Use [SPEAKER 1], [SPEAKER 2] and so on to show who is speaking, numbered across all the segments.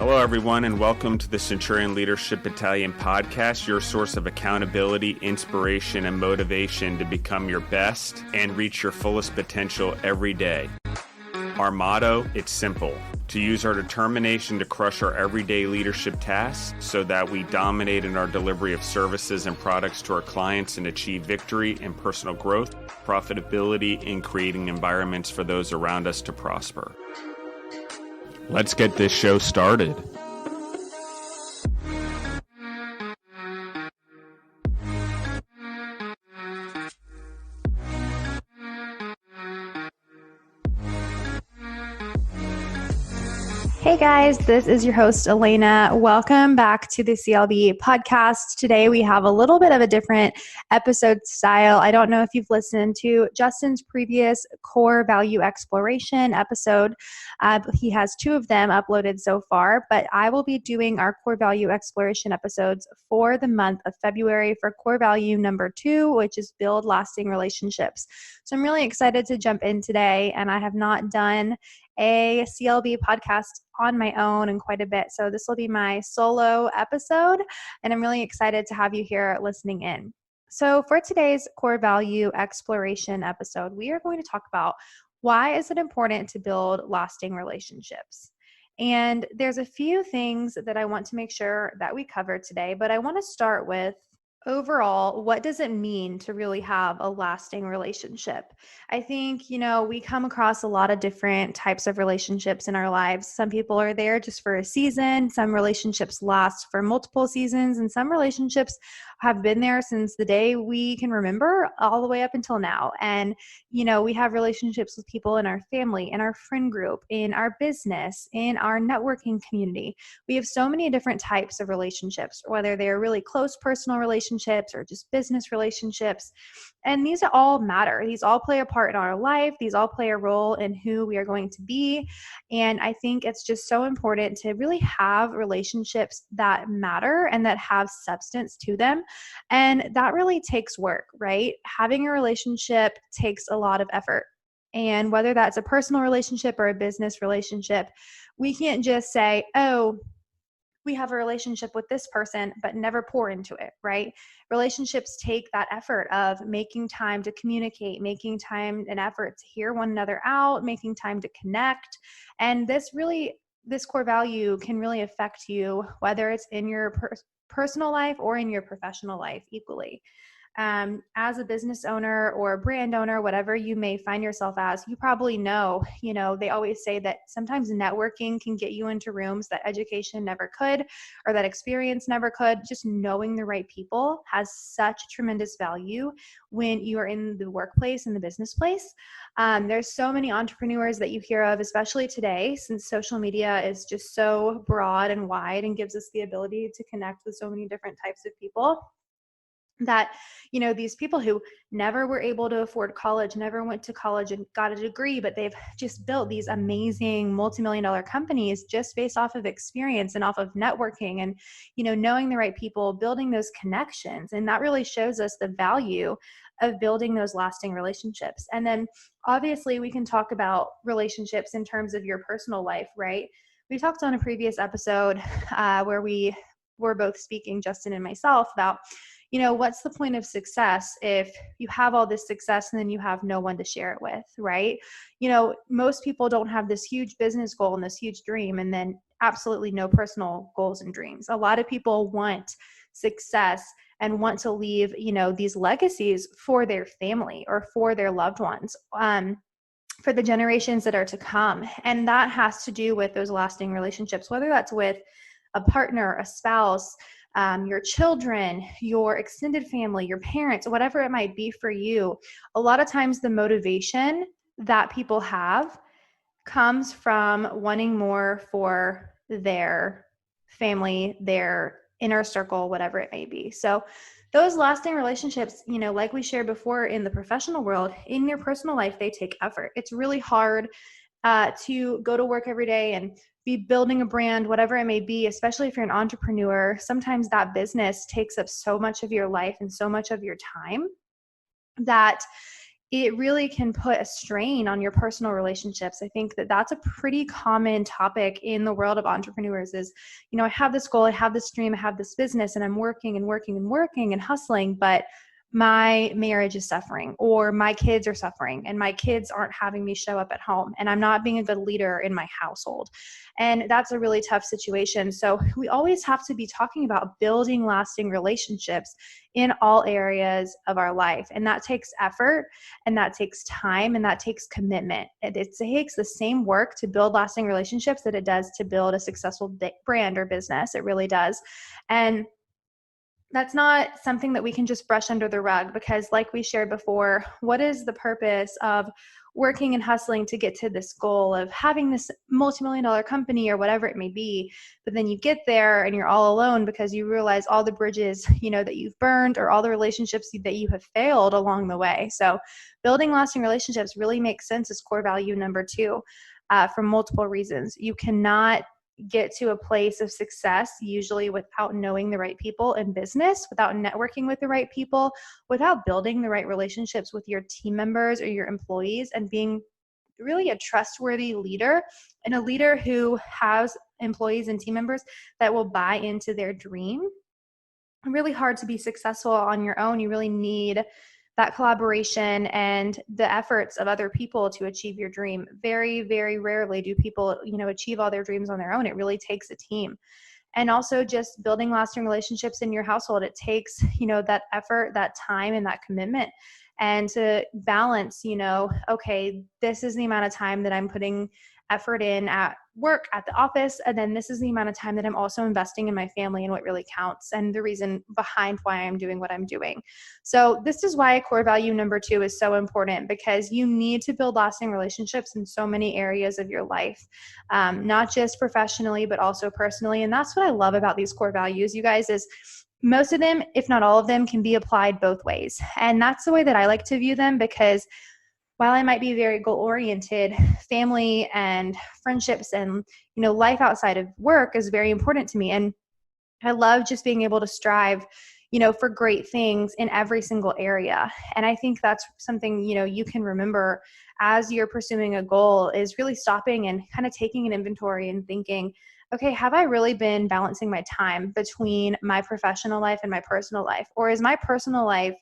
[SPEAKER 1] Hello, everyone, and welcome to the Centurion Leadership Battalion podcast, your source of accountability, inspiration, and motivation to become your best and reach your fullest potential every day. Our motto, it's simple: to use our determination to crush our everyday leadership tasks so that we dominate in our delivery of services and products to our clients and achieve victory and personal growth, profitability, and creating environments for those around us to prosper. Let's get this show started.
[SPEAKER 2] Hey guys, this is your host, Elena. Welcome back to the CLB podcast. Today we have a little bit of a different episode style. I don't know if you've listened to Justin's previous core value exploration episode. He has 2 of them uploaded so far, but I will be doing our core value exploration episodes for the month of February for core value number 2, which is build lasting relationships. So I'm really excited to jump in today, and I have not done a CLB podcast on my own in quite a bit. So this will be my solo episode, and I'm really excited to have you here listening in. So for today's core value exploration episode, we are going to talk about why is it important to build lasting relationships. And there's a few things that I want to make sure that we cover today, but I want to start with overall, what does it mean to really have a lasting relationship? I think, we come across a lot of different types of relationships in our lives. Some people are there just for a season. Some relationships last for multiple seasons, and some relationships have been there since the day we can remember all the way up until now. And, we have relationships with people in our family, in our friend group, in our business, in our networking community. We have so many different types of relationships, whether they're really close personal relationships or just business relationships. And these all matter. These all play a part in our life. These all play a role in who we are going to be. And I think it's just so important to really have relationships that matter and that have substance to them. And that really takes work, right? Having a relationship takes a lot of effort. And whether that's a personal relationship or a business relationship, we can't just say, oh, we have a relationship with this person, but never pour into it, right? Relationships take that effort of making time to communicate, making time and effort to hear one another out, making time to connect. And this core value can really affect you, whether it's in your personal life or in your professional life equally. As a business owner or a brand owner, whatever you may find yourself as, you probably know, they always say that sometimes networking can get you into rooms that education never could, or that experience never could. Just knowing the right people has such tremendous value when you are in the workplace, in the business place. There's so many entrepreneurs that you hear of, especially today, since social media is just so broad and wide and gives us the ability to connect with so many different types of people. That, these people who never were able to afford college, never went to college and got a degree, but they've just built these amazing multi-million-dollar companies just based off of experience and off of networking and, knowing the right people, building those connections. And that really shows us the value of building those lasting relationships. And then obviously we can talk about relationships in terms of your personal life, right? We talked on a previous episode where we were both speaking, Justin and myself, about what's the point of success if you have all this success and then you have no one to share it with, right? Most people don't have this huge business goal and this huge dream and then absolutely no personal goals and dreams. A lot of people want success and want to leave, these legacies for their family or for their loved ones, for the generations that are to come. And that has to do with those lasting relationships, whether that's with a partner, a spouse, your children, your extended family, your parents, whatever it might be for you. A lot of times the motivation that people have comes from wanting more for their family, their inner circle, whatever it may be. So those lasting relationships, like we shared before in the professional world, in your personal life, they take effort. It's really hard to go to work every day and be building a brand, whatever it may be, especially if you're an entrepreneur. Sometimes that business takes up so much of your life and so much of your time that it really can put a strain on your personal relationships. I think that that's a pretty common topic in the world of entrepreneurs is, I have this goal, I have this dream, I have this business, and I'm working and working and working and hustling, but my marriage is suffering, or my kids are suffering, and my kids aren't having me show up at home, and I'm not being a good leader in my household. And that's a really tough situation. So we always have to be talking about building lasting relationships in all areas of our life. And that takes effort, and that takes time, and that takes commitment. It takes the same work to build lasting relationships that it does to build a successful brand or business. It really does. And that's not something that we can just brush under the rug, because like we shared before, what is the purpose of working and hustling to get to this goal of having this multi-million-dollar company or whatever it may be? But then you get there and you're all alone because you realize all the bridges, that you've burned, or all the relationships that you have failed along the way. So building lasting relationships really makes sense as core value number 2 for multiple reasons. You cannot get to a place of success usually without knowing the right people in business, without networking with the right people, without building the right relationships with your team members or your employees, and being really a trustworthy leader, and a leader who has employees and team members that will buy into their dream. Really hard to be successful on your own. You really need that collaboration and the efforts of other people to achieve your dream. Very, very rarely do people, achieve all their dreams on their own. It really takes a team. And also just building lasting relationships in your household. It takes, that effort, that time, and that commitment. And to balance, okay, this is the amount of time that I'm putting effort in at work, at the office, and then this is the amount of time that I'm also investing in my family and what really counts, and the reason behind why I'm doing what I'm doing. So this is why core value number 2 is so important, because you need to build lasting relationships in so many areas of your life, not just professionally, but also personally. And that's what I love about these core values, you guys, is most of them, if not all of them, can be applied both ways. And that's the way that I like to view them, because while I might be very goal-oriented, family and friendships and, life outside of work is very important to me. And I love just being able to strive, for great things in every single area. And I think that's something, you can remember as you're pursuing a goal, is really stopping and kind of taking an inventory and thinking, okay, have I really been balancing my time between my professional life and my personal life? Or is my personal life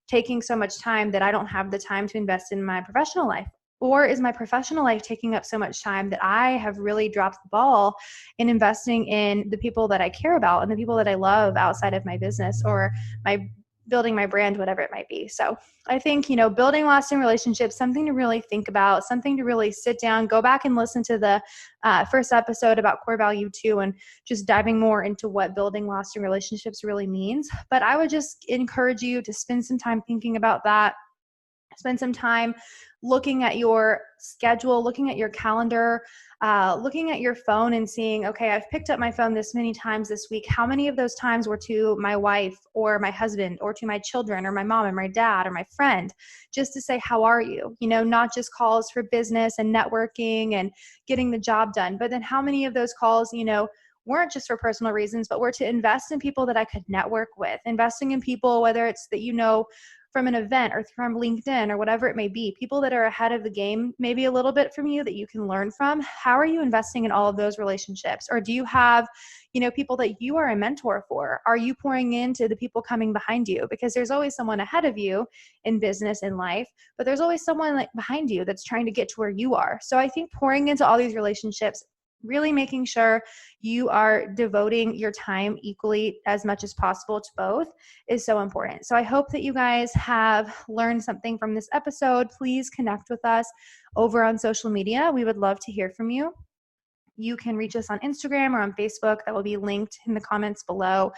[SPEAKER 2] taking so much time that I don't have the time to invest in my professional life? Or is my professional life taking up so much time that I have really dropped the ball in investing in the people that I care about and the people that I love outside of my business or my building my brand, whatever it might be? So I think, building lasting relationships, something to really think about, something to really sit down, go back and listen to the first episode about core value 2 and just diving more into what building lasting relationships really means. But I would just encourage you to spend some time thinking about that. Spend some time looking at your schedule, looking at your calendar, looking at your phone and seeing, okay, I've picked up my phone this many times this week. How many of those times were to my wife or my husband or to my children or my mom and my dad or my friend, just to say, how are you? Not just calls for business and networking and getting the job done, but then how many of those calls, weren't just for personal reasons, but were to invest in people that I could network with, investing in people, whether it's that, from an event or from LinkedIn or whatever it may be, people that are ahead of the game, maybe a little bit from you that you can learn from. How are you investing in all of those relationships? Or do you have, people that you are a mentor for? Are you pouring into the people coming behind you? Because there's always someone ahead of you in business and life, but there's always someone behind you that's trying to get to where you are. So I think pouring into all these relationships, really making sure you are devoting your time equally as much as possible to both is so important. So I hope that you guys have learned something from this episode. Please connect with us over on social media. We would love to hear from you. You can reach us on Instagram or on Facebook. That will be linked in the comments below.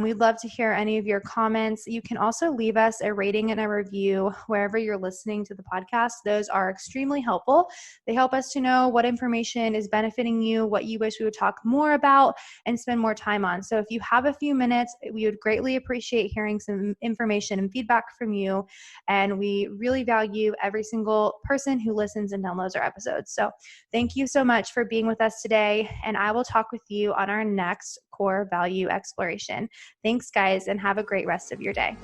[SPEAKER 2] We'd love to hear any of your comments. You can also leave us a rating and a review wherever you're listening to the podcast. Those are extremely helpful. They help us to know what information is benefiting you, what you wish we would talk more about and spend more time on. So if you have a few minutes, we would greatly appreciate hearing some information and feedback from you. And we really value every single person who listens and downloads our episodes. So thank you so much for being with us today, and I will talk with you on our next core value exploration. Thanks, guys, and have a great rest of your day.